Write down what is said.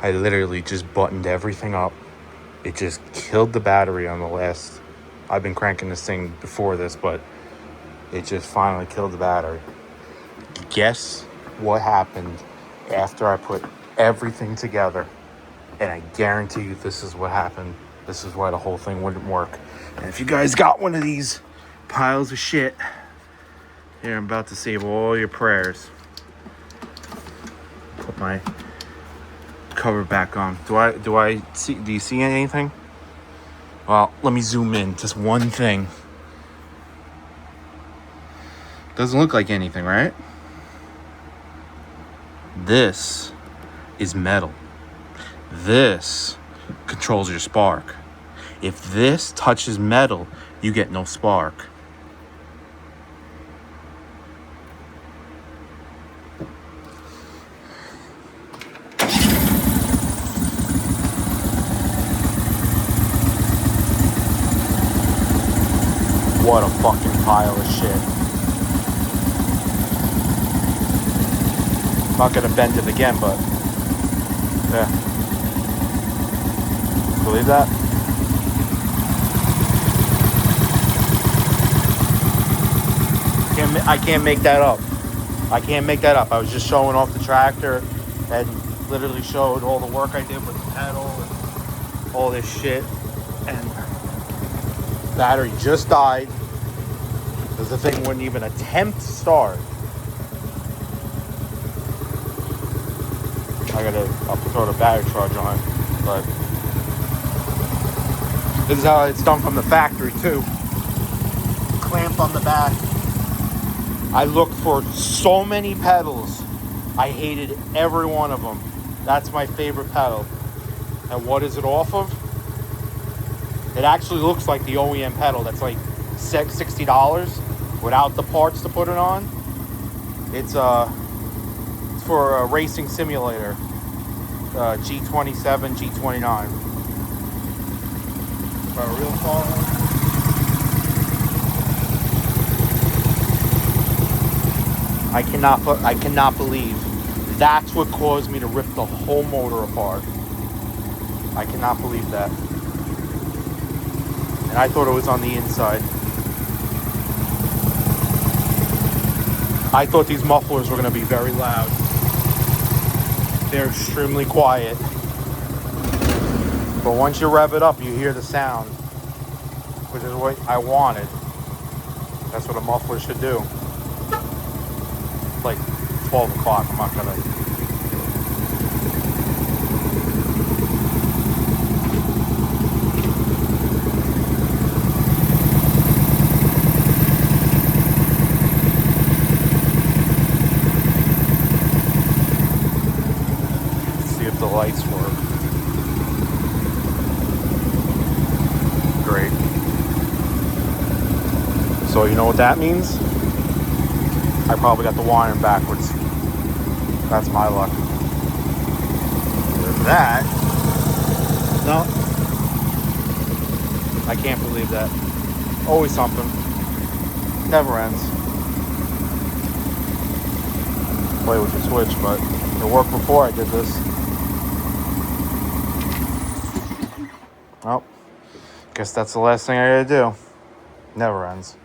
I literally just buttoned everything up. It just killed the battery on the last. I've been cranking this thing before this, but it just finally killed the battery. Guess what happened after I put everything together? And I guarantee you this is what happened. This is why the whole thing wouldn't work. And if you guys got one of these piles of shit, here I'm about to save all your prayers. Put my cover back on. Do you see anything? Well, let me zoom in. Just one thing. Doesn't look like anything, right? This is metal. This controls your spark. If this touches metal, you get no spark. What a fucking pile of shit. Not gonna bend it again, but yeah. Believe that? I can't make that up. I can't make that up. I was just showing off the tractor and literally showed all the work I did with the pedal and all this shit. And battery just died because the thing wouldn't even attempt to start. I'll throw the battery charge on, but this is how it's done from the factory too. Clamp on the back. I looked for so many pedals. I hated every one of them. That's my favorite pedal. And what is it off of? It actually looks like the OEM pedal. That's like $60 without the parts to put it on. It's for a racing simulator. G27, G29. Got a real car. I cannot believe that's what caused me to rip the whole motor apart. I cannot believe that. And I thought it was on the inside. I thought these mufflers were going to be very loud. They're extremely quiet. But once you rev it up, you hear the sound, which is what I wanted. That's what a muffler should do. It's like 12 o'clock. I'm not going to... the lights work. Great. So you know what that means? I probably got the wiring backwards. That's my luck. With that, no. I can't believe that. Always something. Never ends. Play with the switch, but it worked before I did this. Well, guess that's the last thing I gotta do. Never ends.